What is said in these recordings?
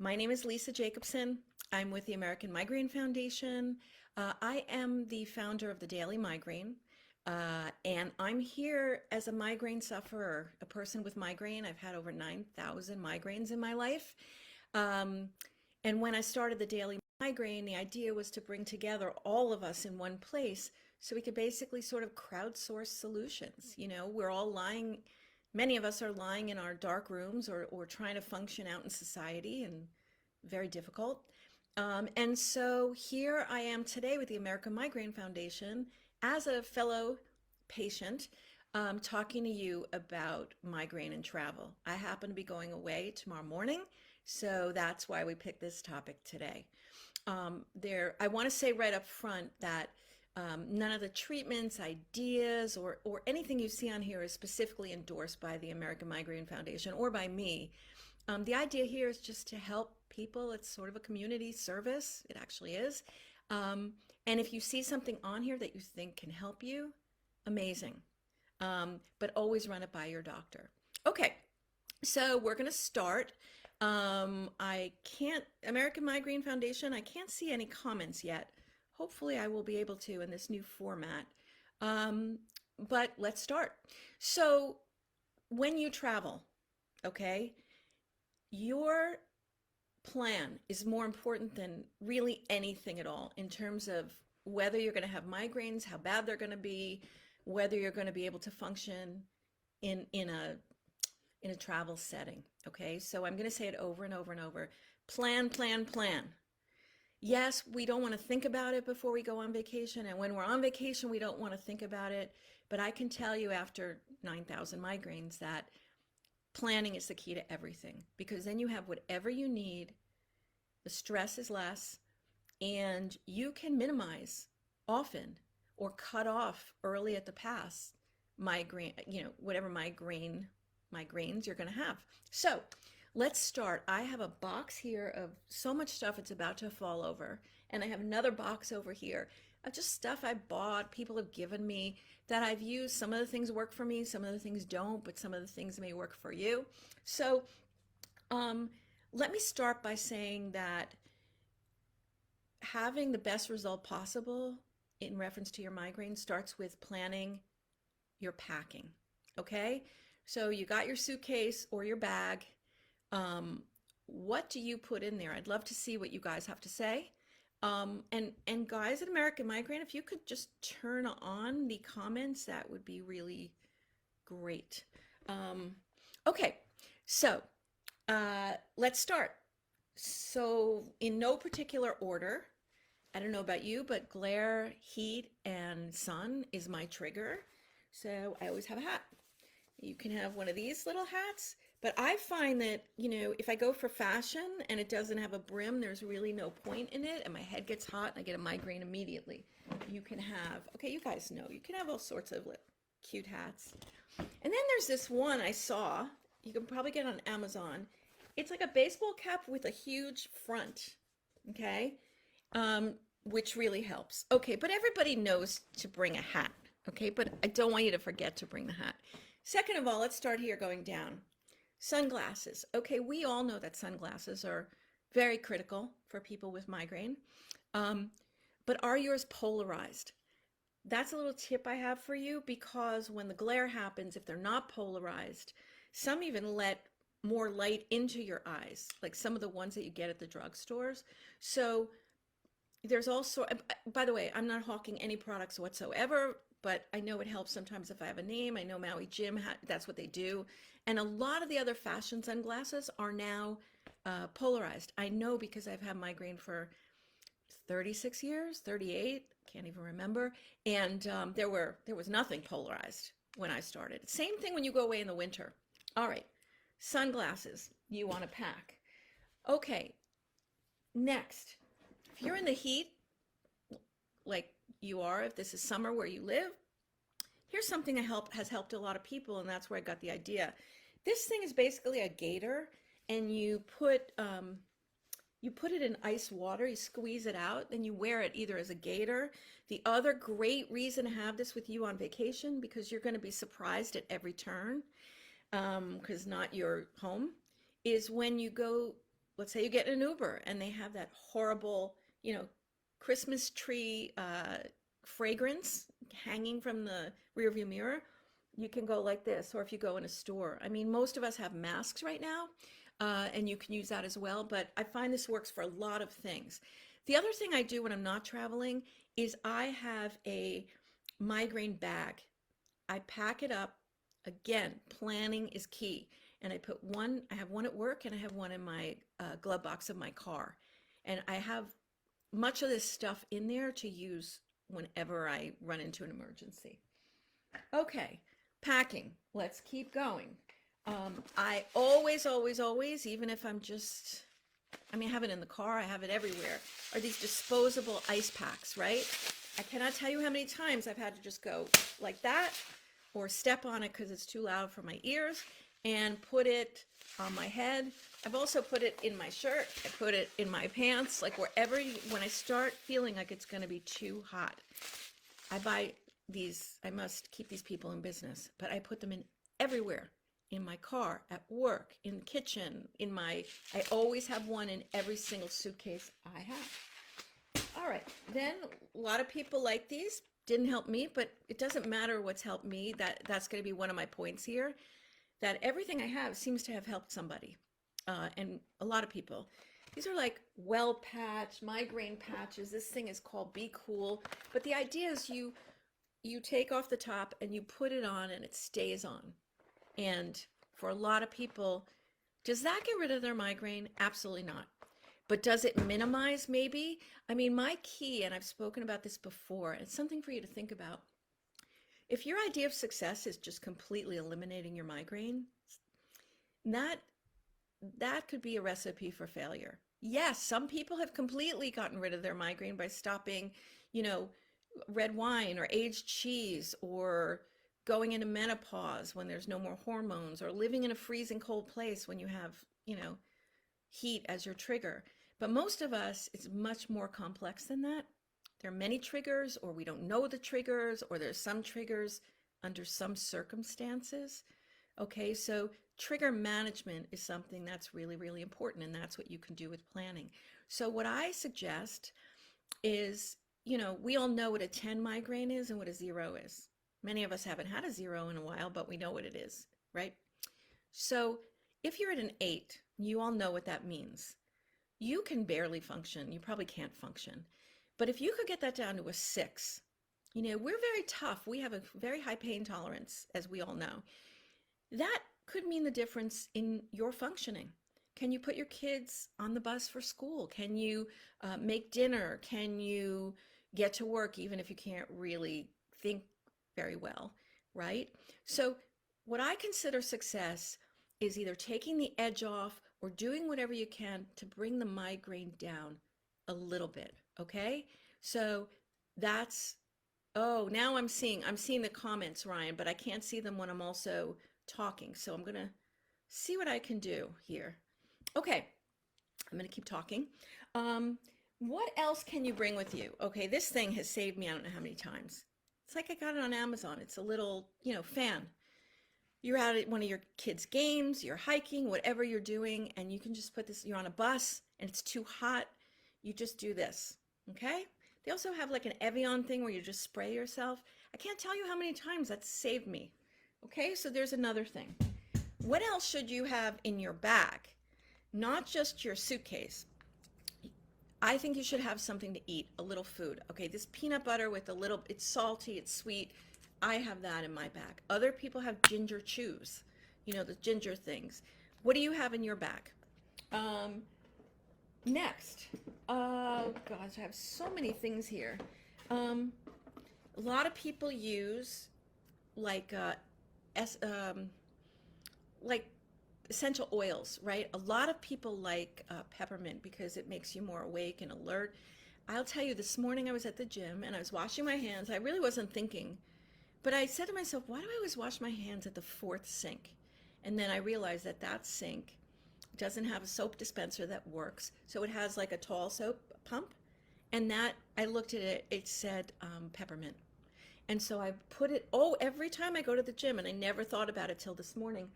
My name is Lisa Jacobson. I'm with the American Migraine Foundation. I am the founder of the Daily Migraine, and I'm here as a migraine sufferer, a person with migraine. I've had over 9,000 migraines in my life. Um, and when I started the Daily Migraine, the idea was to bring together all of us in one place so we could basically sort of crowdsource solutions. You know, we're all lying, many of us are lying in our dark rooms or trying to function out in society, and very difficult. And so here I am today with the American Migraine Foundation as a fellow patient, talking to you about migraine and travel. I happen to be going away tomorrow morning, so that's why we picked this topic today. I want to say right up front that none of the treatments, ideas, or anything you see on here is specifically endorsed by the American Migraine Foundation or by me. The idea here is just to help people. It's sort of a community service. It actually is. And if you see something on here that you think can help you, amazing. But always run it by your doctor. Okay, so we're going to start. American Migraine Foundation, I can't see any comments yet. Hopefully I will be able to in this new format. But let's start. So when you travel, okay, your plan is more important than really anything at all in terms of whether you're going to have migraines, how bad they're going to be, whether you're going to be able to function in a travel setting. Okay, so I'm going to say it over and over and over. Plan, plan, plan. Yes, we don't want to think about it before we go on vacation, and when we're on vacation, we don't want to think about it. But I can tell you after 9,000 migraines that planning is the key to everything, because then you have whatever you need, the stress is less, and you can minimize often or cut off early at the pass migraine, whatever migraines you're going to have. So let's start. I have a box here of so much stuff it's about to fall over, and I have another box over here of just stuff I bought, people have given me that I've used. Some of the things work for me, some of the things don't, but some of the things may work for you. So let me start by saying that having the best result possible in reference to your migraine starts with planning your packing, okay? So you got your suitcase or your bag. What do you put in there? I'd love to see what you guys have to say. And guys at American Migraine, if you could just turn on the comments, that would be really great. Okay, so let's start. So in no particular order, I don't know about you, but glare, heat, and sun is my trigger. So I always have a hat. You can have one of these little hats, but I find that, if I go for fashion and it doesn't have a brim, there's really no point in it, and my head gets hot and I get a migraine immediately. You can have, okay, you guys know, you can have all sorts of cute hats. And then there's this one I saw, you can probably get on Amazon. It's like a baseball cap with a huge front, okay? Which really helps. Okay, but everybody knows to bring a hat, okay? But I don't want you to forget to bring the hat. Second of all, let's start here going down. Sunglasses. Okay, we all know that sunglasses are very critical for people with migraine. But are yours polarized? That's a little tip I have for you, because when the glare happens, if they're not polarized, some even let more light into your eyes, like some of the ones that you get at the drugstores. So there's also, by the way, I'm not hawking any products whatsoever, but I know it helps sometimes if I have a name. I know Maui Jim, that's what they do. And a lot of the other fashion sunglasses are now polarized. I know because I've had migraine for 36 years, 38, can't even remember. And there was nothing polarized when I started. Same thing when you go away in the winter. All right, sunglasses you want to pack. Okay, next, if you're in the heat, like you are, if this is summer where you live, here's something that has helped a lot of people, and that's where I got the idea. This thing is basically a gaiter, and you put it in ice water, you squeeze it out, then you wear it either as a gaiter. The other great reason to have this with you on vacation, because you're going to be surprised at every turn, because not your home, is when you go let's say you get in an Uber and they have that horrible, you know, Christmas tree fragrance hanging from the rearview mirror, you can go like this. Or if you go in a store, I mean, most of us have masks right now, and you can use that as well. But I find this works for a lot of things. The other thing I do when I'm not traveling is I have a migraine bag. I pack it up. Again, planning is key. And I have one at work and I have one in my glove box of my car. And I have much of this stuff in there to use whenever I run into an emergency. Okay, packing. Let's keep going. I always, even if I'm just, I mean, I have it in the car, I have it everywhere, are these disposable ice packs, right? I cannot tell you how many times I've had to just go like that or step on it because it's too loud for my ears and put it on my head. I've also put it in my shirt. I put it in my pants, like wherever, when I start feeling like it's going to be too hot. I buy these, I must keep these people in business, but I put them in everywhere. In my car, at work, in the kitchen, I always have one in every single suitcase I have. All right, then a lot of people like these. Didn't help me, but it doesn't matter what's helped me. That's going to be one of my points here, that everything I have seems to have helped somebody, and a lot of people. These are like well patch, migraine patches. This thing is called Be Cool, but the idea is you take off the top and you put it on and it stays on. And for a lot of people, does that get rid of their migraine? Absolutely not. But does it minimize? Maybe. I mean, my key, and I've spoken about this before, it's something for you to think about. If your idea of success is just completely eliminating your migraine, that could be a recipe for failure. Yes, some people have completely gotten rid of their migraine by stopping, red wine or aged cheese, or going into menopause when there's no more hormones, or living in a freezing cold place when you have, heat as your trigger. But most of us, it's much more complex than that. There are many triggers, or we don't know the triggers, or there's some triggers under some circumstances. Okay, so trigger management is something that's really, really important, and that's what you can do with planning. So what I suggest is, we all know what a 10 migraine is and what a 0 is. Many of us haven't had a 0 in a while, but we know what it is, right? So if you're at an 8, you all know what that means. You can barely function. You probably can't function. But if you could get that down to a 6, we're very tough. We have a very high pain tolerance, as we all know. That could mean the difference in your functioning. Can you put your kids on the bus for school? Can you make dinner? Can you get to work even if you can't really think very well, right? So what I consider success is either taking the edge off or doing whatever you can to bring the migraine down a little bit, okay? So that's, now I'm seeing the comments, Ryan, but I can't see them when I'm also talking. So I'm gonna see what I can do here. Okay, I'm gonna keep talking. What else can you bring with you? Okay, this thing has saved me I don't know how many times. It's like I got it on Amazon. It's a little, fan. You're out at one of your kids' games, you're hiking, whatever you're doing, and you can just put this, you're on a bus and it's too hot, you just do this, okay? They also have like an Evian thing where you just spray yourself. I can't tell you how many times that's saved me, okay? So there's another thing. What else should you have in your bag? Not just your suitcase. I think you should have something to eat, a little food. Okay, this peanut butter with it's salty, it's sweet. I have that in my bag. Other people have ginger chews, the ginger things. What do you have in your bag? Next, oh gosh, I have so many things here. A lot of people use like essential oils, right? A lot of people like peppermint because it makes you more awake and alert. I'll tell you, this morning I was at the gym and I was washing my hands. I really wasn't thinking, but I said to myself, why do I always wash my hands at the 4th sink? And then I realized that sink doesn't have a soap dispenser that works. So it has like a tall soap pump. And that, I looked at it, it said peppermint. And so I put it, every time I go to the gym, and I never thought about it till this morning,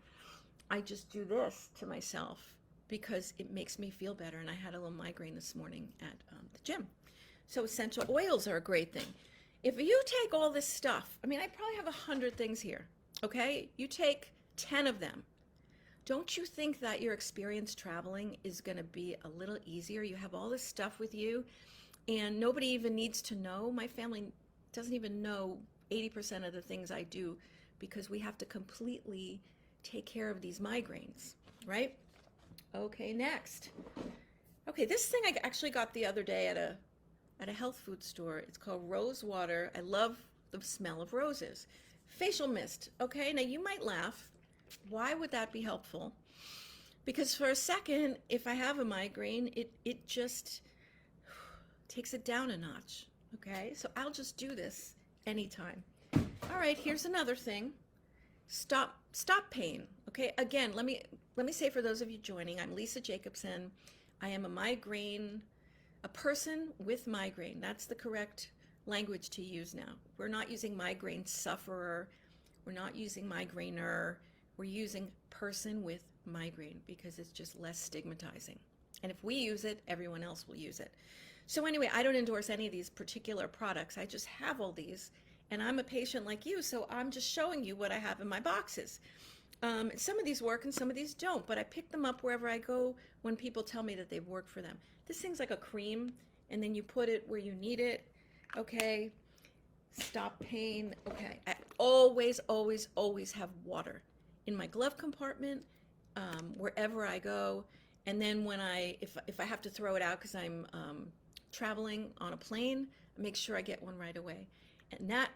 I just do this to myself because it makes me feel better. And I had a little migraine this morning at the gym. So essential oils are a great thing. If you take all this stuff, I mean, I probably have 100 things here, okay? You take 10 of them. Don't you think that your experience traveling is going to be a little easier? You have all this stuff with you, and nobody even needs to know. My family doesn't even know 80% of the things I do because we have to completely take care of these migraines, right? Okay, next. Okay, this thing I actually got the other day at a health food store. It's called rose water. I love the smell of roses. Facial mist. Okay, now you might laugh. Why would that be helpful? Because for a second, if I have a migraine, it just takes it down a notch. Okay, so I'll just do this anytime. All right, here's another thing. Stop pain. Okay, again, let me say for those of you joining, I'm Lisa Jacobson. I am a person with migraine. That's the correct language to use now. We're not using migraine sufferer. We're not using migrainer. We're using person with migraine because it's just less stigmatizing. And if we use it, everyone else will use it. So anyway, I don't endorse any of these particular products. I just have all these, and I'm a patient like you, so I'm just showing you what I have in my boxes. Some of these work and some of these don't, but I pick them up wherever I go when people tell me that they've worked for them. This thing's like a cream, and then you put it where you need it. Okay, stop pain. Okay, I always, always, always have water in my glove compartment, wherever I go. And then when if I have to throw it out because I'm traveling on a plane, I make sure I get one right away. And that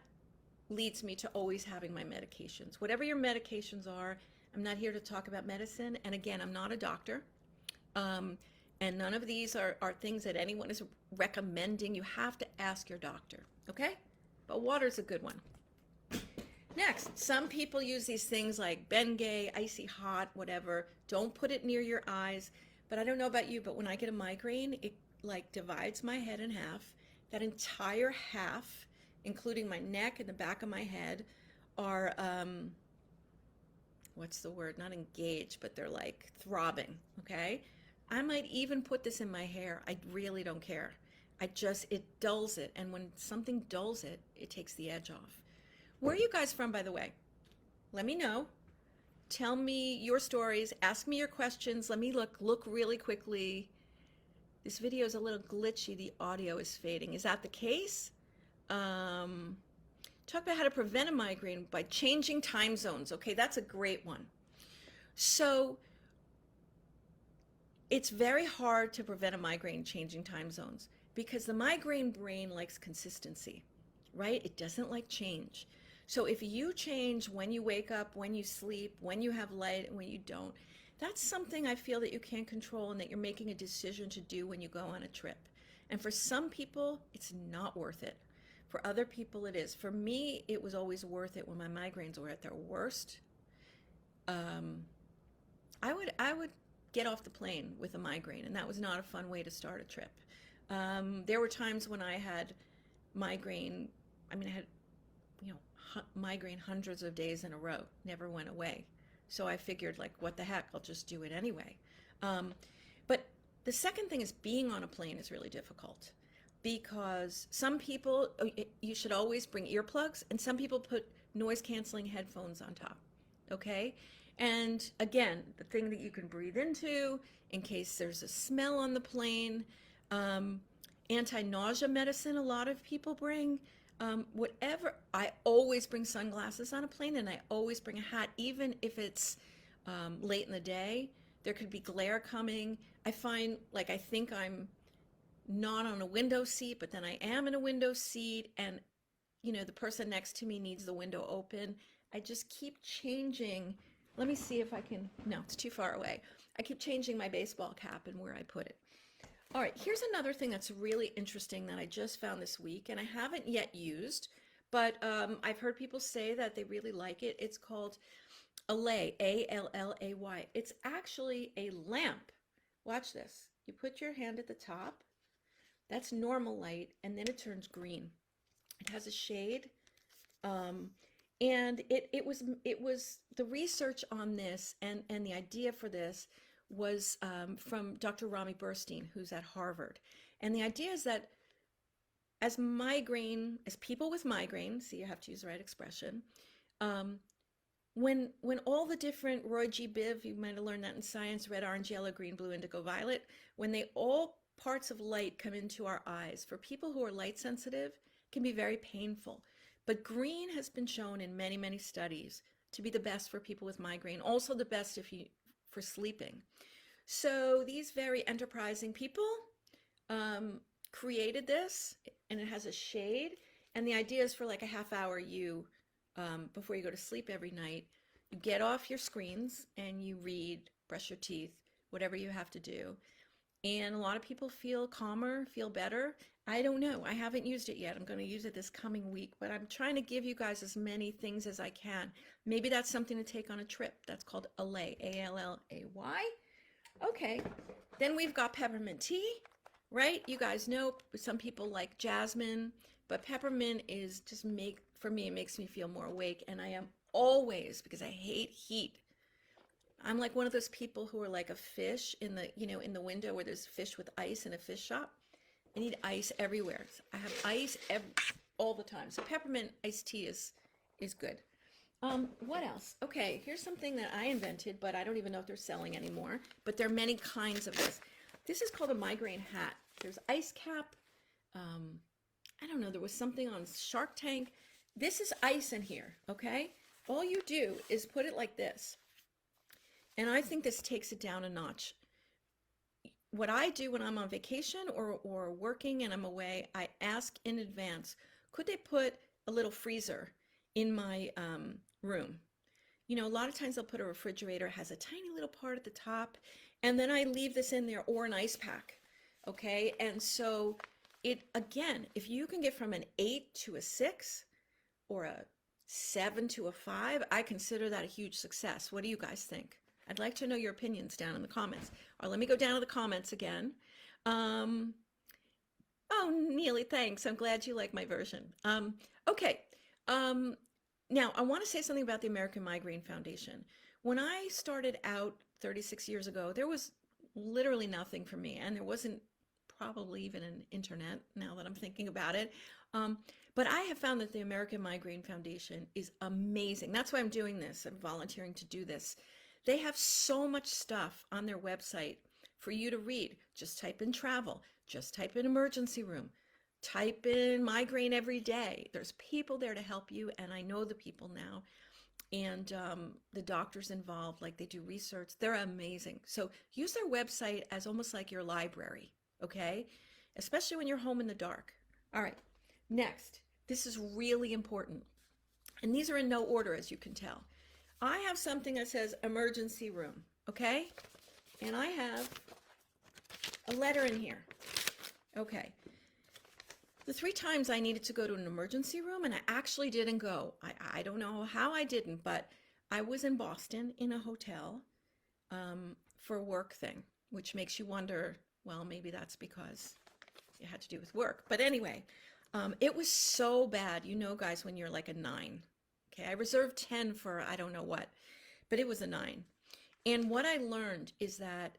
leads me to always having my medications. Whatever your medications are, I'm not here to talk about medicine. And again, I'm not a doctor. And none of these are things that anyone is recommending. You have to ask your doctor, okay? But water's a good one. Next, some people use these things like Bengay, icy hot, whatever. Don't put it near your eyes. But I don't know about you, but when I get a migraine, it like divides my head in half. That entire half, including my neck and the back of my head, are, what's the word? Not engaged, but they're like throbbing, okay? I might even put this in my hair. I really don't care. It dulls it. And when something dulls it, it takes the edge off. Where are you guys from, by the way? Let me know. Tell me your stories. Ask me your questions. Let me look really quickly. This video is a little glitchy. The audio is fading. Is that the case? Talk about how to prevent a migraine by changing time zones. Okay, that's a great one. So it's very hard to prevent a migraine changing time zones because the migraine brain likes consistency, right? It doesn't like change. So if you change when you wake up, when you sleep, when you have light, and when you don't, that's something I feel that you can't control and that you're making a decision to do when you go on a trip. And for some people, it's not worth it. For other people, it is. For me, it was always worth it when my migraines were at their worst. I would get off the plane with a migraine, and that was not a fun way to start a trip. There were times when I had migraine. I mean, I had, migraine hundreds of days in a row, never went away. So I figured, like, what the heck, I'll just do it anyway. But the second thing is being on a plane is really difficult because some people, you should always bring earplugs, and some people put noise-canceling headphones on top, okay? And again, the thing that you can breathe into in case there's a smell on the plane, anti-nausea medicine a lot of people bring, whatever. I always bring sunglasses on a plane, and I always bring a hat, even if it's late in the day. There could be glare coming. I find, like, I think I'm not on a window seat, but then I am in a window seat, and the person next to me needs the window open. I just keep changing. Let me see if I can, no, it's too far away. I keep changing my baseball cap and where I put it. All right, here's another thing that's really interesting that I just found this week, and I haven't yet used, but I've heard people say that they really like it. It's called Allay, A-L-L-A-Y. It's actually a lamp. Watch this. You put your hand at the top. That's normal light, and then it turns green. It has a shade, and it was the research on this and the idea for this was from Dr. Rami Burstein, who's at Harvard. And the idea is that as people with migraine, see, you have to use the right expression, um, when all the different Roy G. Biv, you might have learned that in science, red, orange, yellow, green, blue, indigo, violet, when they all parts of light come into our eyes, for people who are light sensitive, can be very painful. But green has been shown in many, many studies to be the best for people with migraine, also the best for sleeping. So these very enterprising people created this, and it has a shade. And the idea is for like a half hour, before you go to sleep every night, you get off your screens and you read, brush your teeth, whatever you have to do. And a lot of people feel calmer, feel better. I don't know. I haven't used it yet. I'm going to use it this coming week, but I'm trying to give you guys as many things as I can. Maybe that's something to take on a trip. That's called Allay, Allay. Okay. Then we've got peppermint tea, right? You guys know some people like jasmine, but peppermint is for me, it makes me feel more awake. And I am always, because I hate heat, I'm like one of those people who are like a fish in the window where there's fish with ice in a fish shop. I need ice everywhere. So I have ice all the time. So peppermint iced tea is good. What else? Okay, here's something that I invented, but I don't even know if they're selling anymore. But there are many kinds of this. This is called a migraine hat. There's ice cap. I don't know. There was something on Shark Tank. This is ice in here. Okay. All you do is put it like this. And I think this takes it down a notch. What I do when I'm on vacation or working and I'm away, I ask in advance, could they put a little freezer in my room? You know, a lot of times they'll put a refrigerator, has a tiny little part at the top, and then I leave this in there, or an ice pack. Okay, and so again, if you can get from an 8 to a 6 or a 7 to a 5, I consider that a huge success. What do you guys think? I'd like to know your opinions down in the comments. Or let me go down to the comments again. Oh, Neely, thanks. I'm glad you like my version. Okay. Now, I want to say something about the American Migraine Foundation. When I started out 36 years ago, there was literally nothing for me, and there wasn't probably even an internet, now that I'm thinking about it. But I have found that the American Migraine Foundation is amazing. That's why I'm doing this. I'm volunteering to do this. They have so much stuff on their website for you to read. Just type in travel, just type in emergency room, type in migraine every day. There's people there to help you, and I know the people now. And the doctors involved, like they do research. They're amazing. So use their website as almost like your library, okay? Especially when you're home in the dark. All right, next. This is really important. And these are in no order, as you can tell. I have something that says emergency room, okay? And I have a letter in here. Okay. The 3 times I needed to go to an emergency room, and I actually didn't go. I don't know how I didn't, but I was in Boston in a hotel for a work thing, which makes you wonder, well, maybe that's because it had to do with work. But anyway, it was so bad. You know, guys, when you're like a 9. Okay, I reserved 10 for I don't know what, but it was a 9. And what I learned is that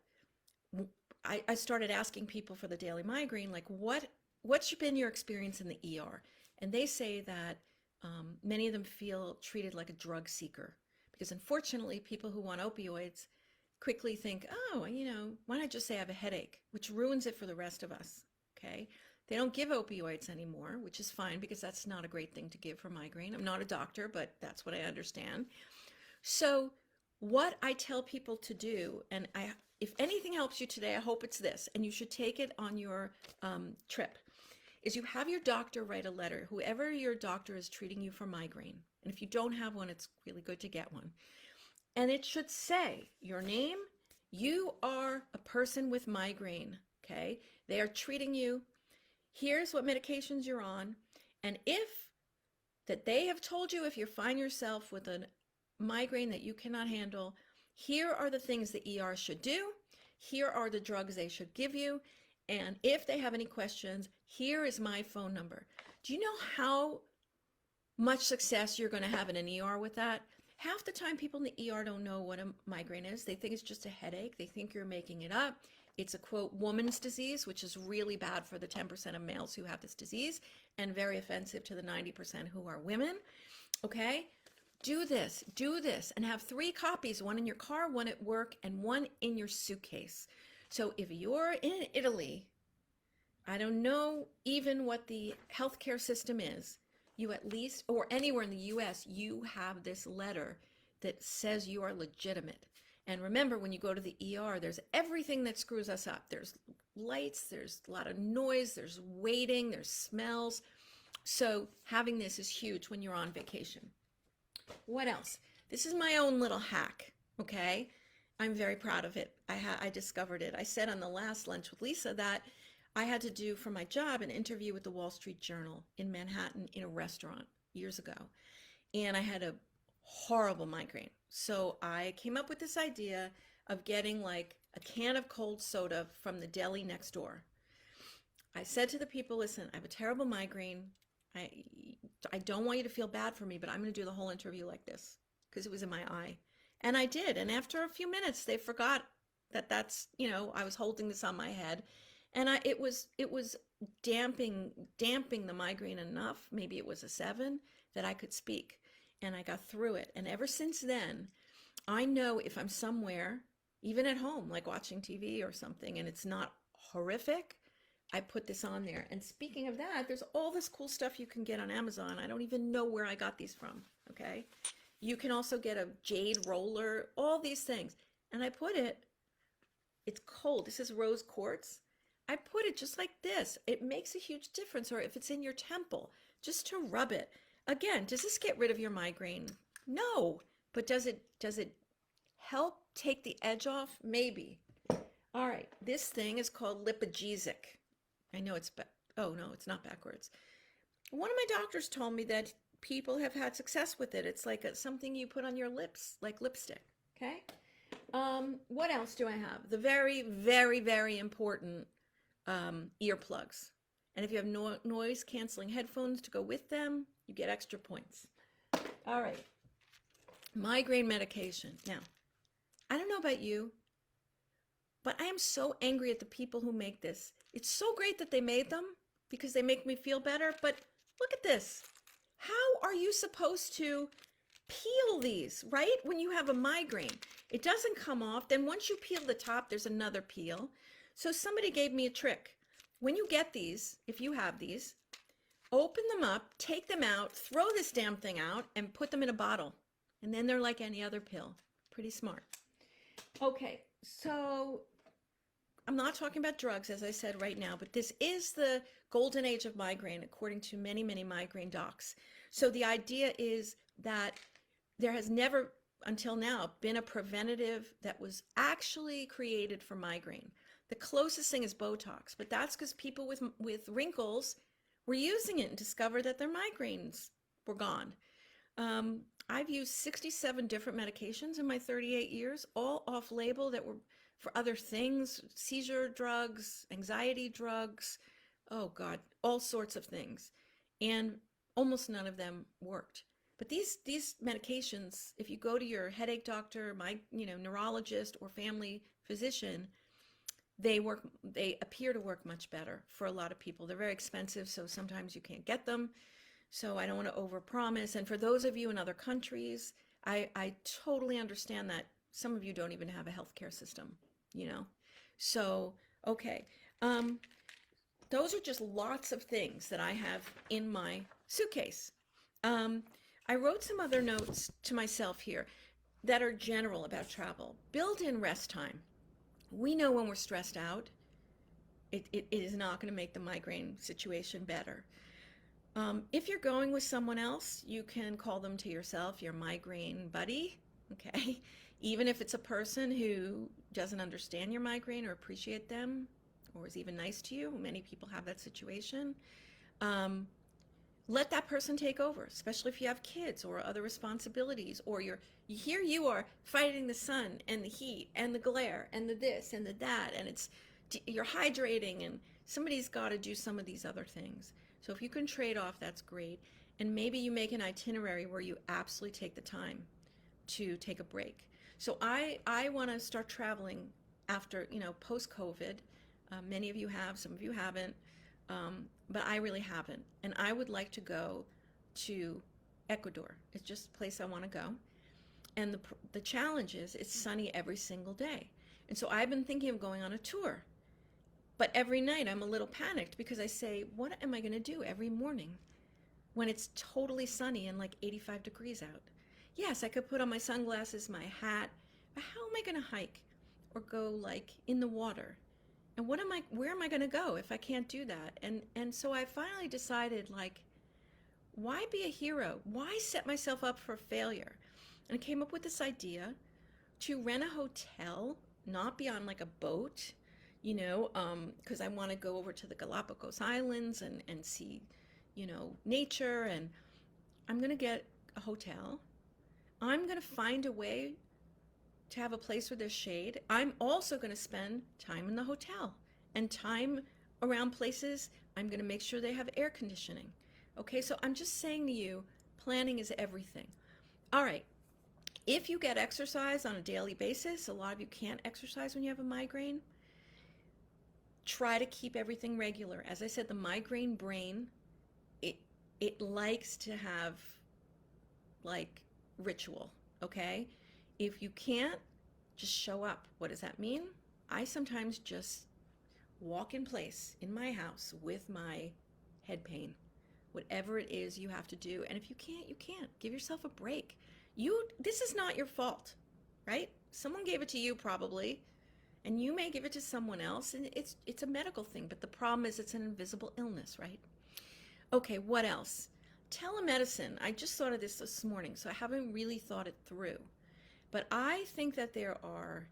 I started asking people for the daily migraine, like, what's been your experience in the ER? And they say that many of them feel treated like a drug seeker, because unfortunately, people who want opioids quickly think, oh, why not just say I have a headache, which ruins it for the rest of us, okay? They don't give opioids anymore, which is fine because that's not a great thing to give for migraine. I'm not a doctor, but that's what I understand. So what I tell people to do, and if anything helps you today, I hope it's this, and you should take it on your trip, is you have your doctor write a letter, whoever your doctor is treating you for migraine. And if you don't have one, it's really good to get one. And it should say your name, you are a person with migraine, okay? They are treating you. Here's what medications you're on. And that they have told you if you find yourself with a migraine that you cannot handle, here are the things the ER should do. Here are the drugs they should give you. And if they have any questions, here is my phone number. Do you know how much success you're going to have in an ER with that? Half the time people in the ER don't know what a migraine is. They think it's just a headache. They think you're making it up. It's a quote woman's disease, which is really bad for the 10% of males who have this disease and very offensive to the 90% who are women. Okay? Do this, and have 3 copies, one in your car, one at work, and one in your suitcase. So if you're in Italy, I don't know even what the healthcare system is, you at least, or anywhere in the US, you have this letter that says you are legitimate. And remember, when you go to the ER, there's everything that screws us up. There's lights, there's a lot of noise, there's waiting, there's smells. So having this is huge when you're on vacation. What else? This is my own little hack, okay? I'm very proud of it. I discovered it. I said on the last lunch with Lisa that I had to do for my job an interview with the Wall Street Journal in Manhattan in a restaurant years ago. And I had a horrible migraine. So I came up with this idea of getting like a can of cold soda from the deli next door. I said to the people, listen, I have a terrible migraine. I don't want you to feel bad for me, but I'm going to do the whole interview like this because it was in my eye. And I did. And after a few minutes, they forgot that that's, I was holding this on my head. And it was damping the migraine enough, maybe it was a 7, that I could speak. And I got through it. And ever since then, I know if I'm somewhere, even at home, like watching TV or something, and it's not horrific, I put this on there. And speaking of that, there's all this cool stuff you can get on Amazon. I don't even know where I got these from, okay? You can also get a jade roller, all these things. And I put it, it's cold. This is rose quartz. I put it just like this. It makes a huge difference. Or if it's in your temple, just to rub it. Again, does this get rid of your migraine? No. But does it help take the edge off? Maybe. All right. This thing is called lipogesic. I know it's, oh no, it's not backwards. One of my doctors told me that people have had success with it. It's like something you put on your lips, like lipstick. Okay. What else do I have? The very, very, very important earplugs. And if you have noise canceling headphones to go with them, you get extra points. All right. Migraine medication. Now, I don't know about you, but I am so angry at the people who make this. It's so great that they made them because they make me feel better, but look at this. How are you supposed to peel these, right? When you have a migraine, it doesn't come off. Then once you peel the top, there's another peel. So somebody gave me a trick. When you get these, if you have these, open them up, take them out, throw this damn thing out, and put them in a bottle. And then they're like any other pill. Pretty smart. Okay, so I'm not talking about drugs, as I said right now, but this is the golden age of migraine, according to many, many migraine docs. So the idea is that there has never, until now, been a preventative that was actually created for migraine. The closest thing is Botox, but that's because people with wrinkles were using it and discovered that their migraines were gone. I've used 67 different medications in my 38 years, all off-label that were for other things, seizure drugs, anxiety drugs, oh God, all sorts of things. And almost none of them worked. But these medications, if you go to your headache doctor, neurologist or family physician, they appear to work much better for a lot of people. They're very expensive, so sometimes you can't get them. So I don't want to overpromise. And for those of you in other countries, I totally understand that some of you don't even have a healthcare system, So, okay. Those are just lots of things that I have in my suitcase. I wrote some other notes to myself here that are general about travel. Build in rest time. We know when we're stressed out, it is not going to make the migraine situation better. If you're going with someone else, you can call them to yourself, your migraine buddy, okay? Even if it's a person who doesn't understand your migraine or appreciate them or is even nice to you. Many people have that situation. Let that person take over, especially if you have kids or other responsibilities, or here you are fighting the sun and the heat and the glare and the this and the that, and you're hydrating, and somebody's got to do some of these other things. So if you can trade off, that's great. And maybe you make an itinerary where you absolutely take the time. to take a break. So I want to start traveling after, post COVID. Many of you have, some of you haven't, but I really haven't. And I would like to go to Ecuador. It's just a place I want to go. And the challenge is it's sunny every single day. And so I've been thinking of going on a tour. But every night I'm a little panicked because I say, what am I going to do every morning when it's totally sunny and like 85 degrees out? Yes, I could put on my sunglasses, my hat, but how am I going to hike or go like in the water? And where am I going to go if I can't do that? And so I finally decided, like, why be a hero? Why set myself up for failure? And I came up with this idea to rent a hotel, not be on like a boat, because I want to go over to the Galapagos Islands and see, nature. And I'm going to get a hotel. I'm going to find a way to have a place where there's shade. I'm also going to spend time in the hotel and time around places. I'm going to make sure they have air conditioning. Okay, so I'm just saying to you, planning is everything. All right, if you get exercise on a daily basis, a lot of you can't exercise when you have a migraine, try to keep everything regular. As I said, the migraine brain, it likes to have like ritual, okay? If you can't, just show up. What does that mean? I sometimes just walk in place in my house with my head pain. Whatever it is you have to do. And if you can't, you can't. Give yourself a break. This is not your fault, right? Someone gave it to you probably, and you may give it to someone else, and it's a medical thing, but the problem is it's an invisible illness, right? Okay, what else? Telemedicine. I just thought of this morning, so I haven't really thought it through. But I think that there are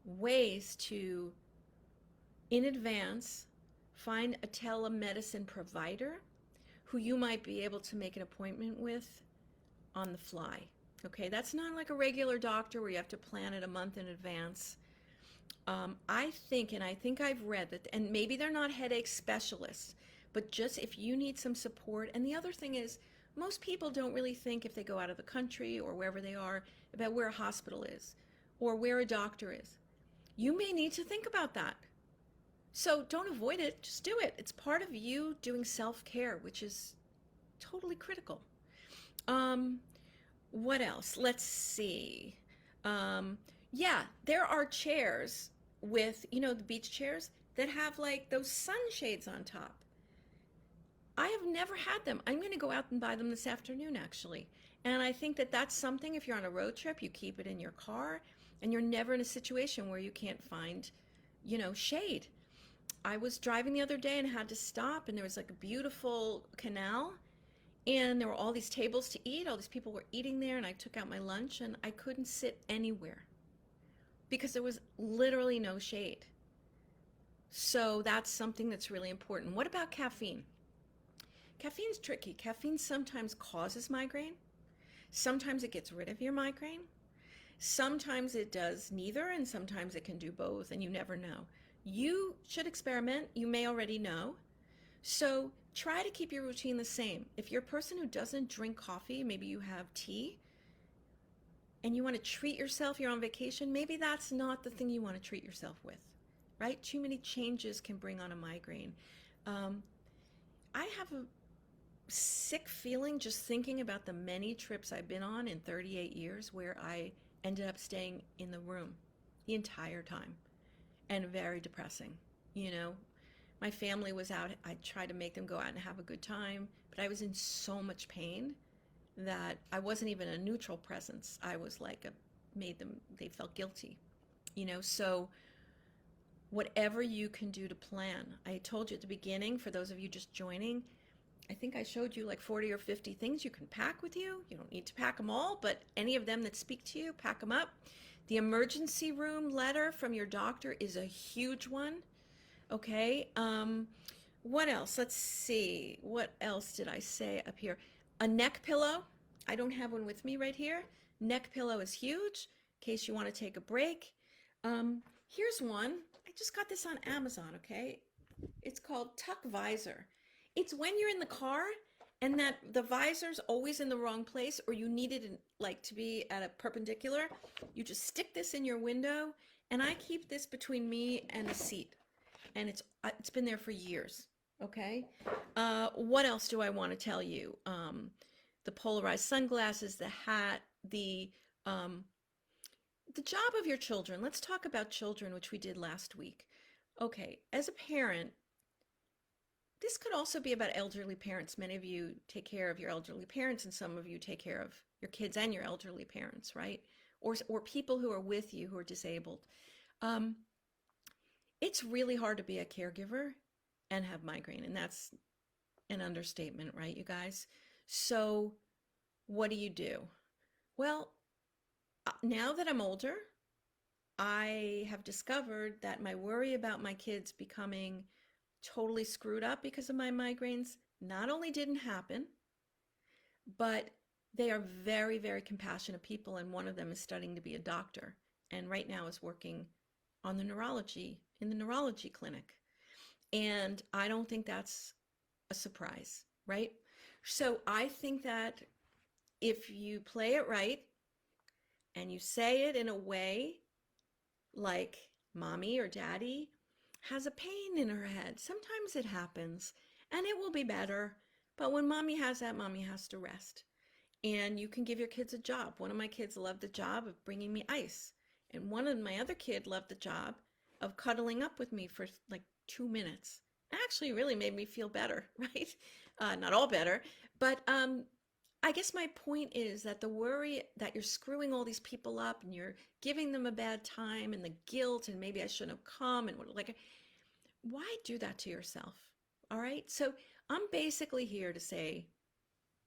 ways to, in advance, find a telemedicine provider who you might be able to make an appointment with on the fly. Okay, that's not like a regular doctor where you have to plan it a month in advance. I think I've read that, and maybe they're not headache specialists, but just if you need some support. And the other thing is, most people don't really think if they go out of the country or wherever they are about where a hospital is or where a doctor is. You may need to think about that. So don't avoid it, just do it. It's part of you doing self-care, which is totally critical. What else? Let's see. Yeah, there are chairs with, the beach chairs that have like those sunshades on top. I have never had them. I'm going to go out and buy them this afternoon, actually. And I think that that's something, if you're on a road trip, you keep it in your car, and you're never in a situation where you can't find, shade. I was driving the other day and had to stop, and there was like a beautiful canal, and there were all these tables to eat. All these people were eating there, and I took out my lunch, and I couldn't sit anywhere because there was literally no shade. So that's something that's really important. What about caffeine? Caffeine's tricky. Caffeine sometimes causes migraine. Sometimes it gets rid of your migraine. Sometimes it does neither, and sometimes it can do both, and you never know. You should experiment. You may already know. So try to keep your routine the same. If you're a person who doesn't drink coffee, maybe you have tea, and you want to treat yourself, you're on vacation, maybe that's not the thing you want to treat yourself with, right? Too many changes can bring on a migraine. I have a sick feeling just thinking about the many trips I've been on in 38 years where I ended up staying in the room the entire time, and very depressing. My family was out. I tried to make them go out and have a good time, but I was in so much pain that I wasn't even a neutral presence. I was like they felt guilty, so whatever you can do to plan. I told you at the beginning, for those of you just joining, I think I showed you like 40 or 50 things you can pack with you. You don't need to pack them all, but any of them that speak to you, pack them up. The emergency room letter from your doctor is a huge one. Okay. What else? Let's see. What else did I say up here? A neck pillow. I don't have one with me right here. Neck pillow is huge in case you want to take a break. Here's one. I just got this on Amazon, okay? It's called Tuck Visor. It's when you're in the car and that the visor's always in the wrong place, or you need it like to be at a perpendicular, you just stick this in your window, and I keep this between me and the seat, and it's been there for years. Okay. What else do I want to tell you? The polarized sunglasses, the hat, um, the job of your children. Let's talk about children, which we did last week. Okay, as a parent, this could also be about elderly parents. Many of you take care of your elderly parents, and some of you take care of your kids and your elderly parents, right? Or people who are with you who are disabled. Um, it's really hard to be a caregiver and have migraine, and that's an understatement, right, you guys? So, what do? Well, now that I'm older, I have discovered that my worry about my kids becoming totally screwed up because of my migraines not only didn't happen, but they are very, very compassionate people. And one of them is studying to be a doctor, and right now is working on the neurology in the neurology clinic. And I don't think that's a surprise, right? So I think that if you play it right and you say it in a way like mommy or daddy has a pain in her head, sometimes it happens and it will be better. But when mommy has that, mommy has to rest. And you can give your kids a job. One of my kids loved the job of bringing me ice. And one of my other kid loved the job of cuddling up with me for like 2 minutes. Actually really made me feel better, right? Not all better, but I guess my point is that the worry that you're screwing all these people up and you're giving them a bad time, and the guilt, and maybe I shouldn't have come, and like, why do that to yourself? All right. So I'm basically here to say,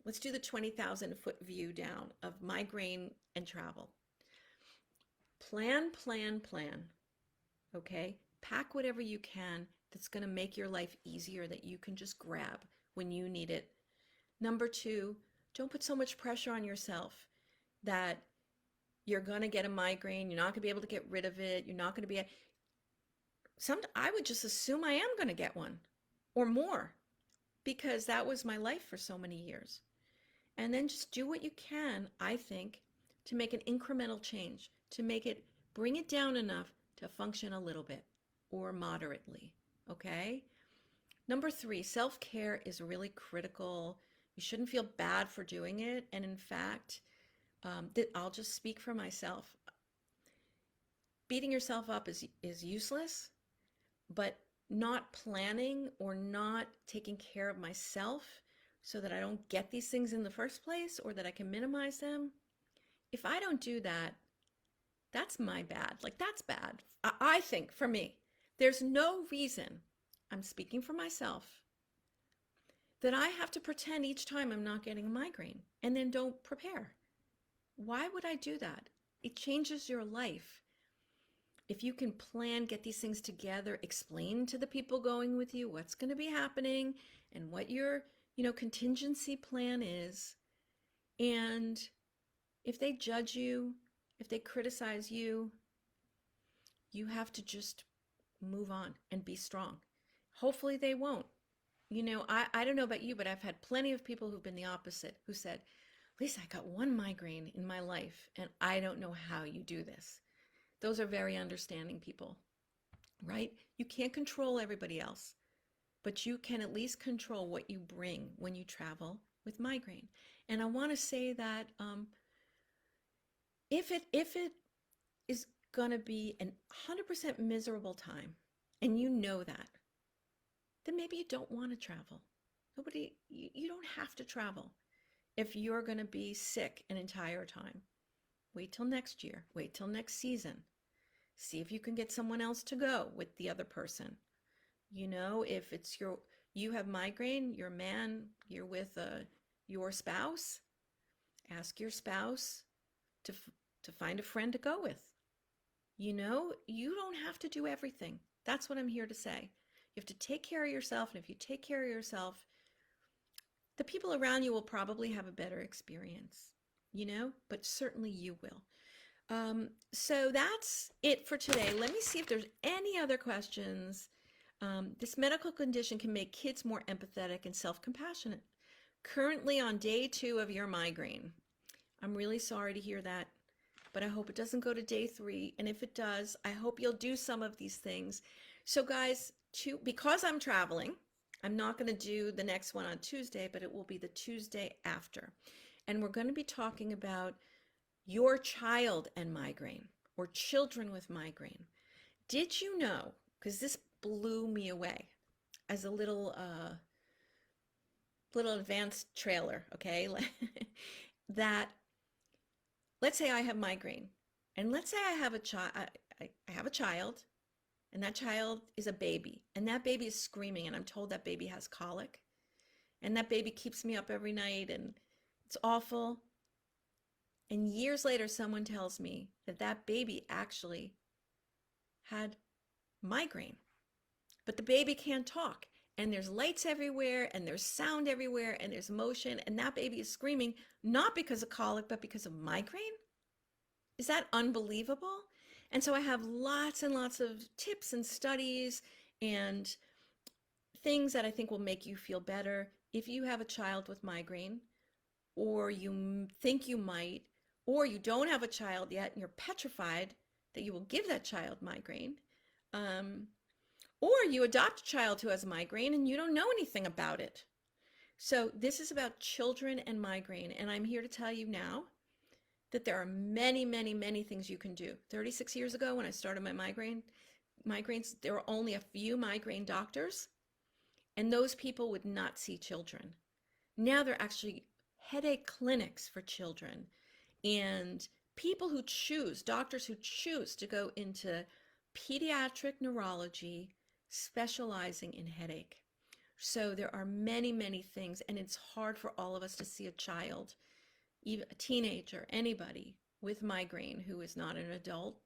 let's do the 20,000-foot view down of migraine and travel. Plan, plan, plan. Okay. Pack whatever you can that's going to make your life easier, that you can just grab when you need it. Number two, don't put so much pressure on yourself that you're going to get a migraine. You're not going to be able to get rid of it. You're not going to be I would just assume I am going to get one or more, because that was my life for so many years. And then just do what you can, I think, to make an incremental change, to bring it down enough to function a little bit or moderately. Okay. Number three, self-care is really critical. You shouldn't feel bad for doing it. And in fact, I'll just speak for myself. Beating yourself up is useless, but not planning or not taking care of myself so that I don't get these things in the first place, or that I can minimize them. If I don't do that, that's my bad. Like, that's bad. I think for me, there's no reason, I'm speaking for myself, that I have to pretend each time I'm not getting a migraine and then don't prepare. Why would I do that? It changes your life. If you can plan, get these things together, explain to the people going with you what's going to be happening and what your, contingency plan is. And if they judge you, if they criticize you, you have to just move on and be strong. Hopefully they won't. I don't know about you, but I've had plenty of people who've been the opposite, who said, Lisa, I got one migraine in my life and I don't know how you do this. Those are very understanding people, right? You can't control everybody else, but you can at least control what you bring when you travel with migraine. And I want to say that if it is going to be an 100% miserable time, and you know that, then maybe you don't want to travel. You don't have to travel if you're going to be sick an entire time. Wait till next year. Wait till next season. See if you can get someone else to go with the other person. If you have migraine, you're a man, you're with your spouse, ask your spouse to find a friend to go with. You don't have to do everything. That's what I'm here to say. You have to take care of yourself, and if you take care of yourself, the people around you will probably have a better experience, but certainly you will. So that's it for today. Let me see if there's any other questions. This medical condition can make kids more empathetic and self-compassionate. currently on day 2 of your migraine. I'm really sorry to hear that, but I hope it doesn't go to day 3. And if it does, I hope you'll do some of these things. So, guys, because I'm traveling, I'm not going to do the next one on Tuesday, but it will be the Tuesday after. And we're going to be talking about your child and migraine, or children with migraine. Did you know, because this blew me away as a little advanced trailer, okay? That let's say I have migraine, and let's say I have a child. I have a child, and that child is a baby, and that baby is screaming, and I'm told that baby has colic, and that baby keeps me up every night, and it's awful. And years later, someone tells me that that baby actually had migraine, but the baby can't talk. And there's lights everywhere, and there's sound everywhere, and there's motion, and that baby is screaming, not because of colic, but because of migraine. Is that unbelievable? And so I have lots and lots of tips and studies and things that I think will make you feel better if you have a child with migraine, or you think you might, or you don't have a child yet and you're petrified that you will give that child migraine. Or you adopt a child who has migraine and you don't know anything about it. So this is about children and migraine, and I'm here to tell you now that there are many, many, many things you can do. 36 years ago, when I started my migraines, there were only a few migraine doctors, and those people would not see children. Now there are actually headache clinics for children, and doctors who choose to go into pediatric neurology, specializing in headache. So there are many, many things, and it's hard for all of us to see a child, even a teenager, anybody with migraine who is not an adult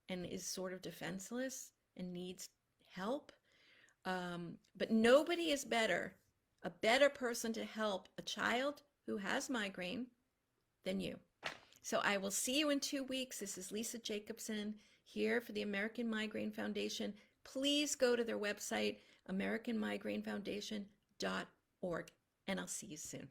and is sort of defenseless and needs help. But nobody is a better person to help a child who has migraine than you. So I will see you in 2 weeks. This is Lisa Jacobson here for the American Migraine Foundation. Please go to their website, americanmigrainefoundation.org, and I'll see you soon.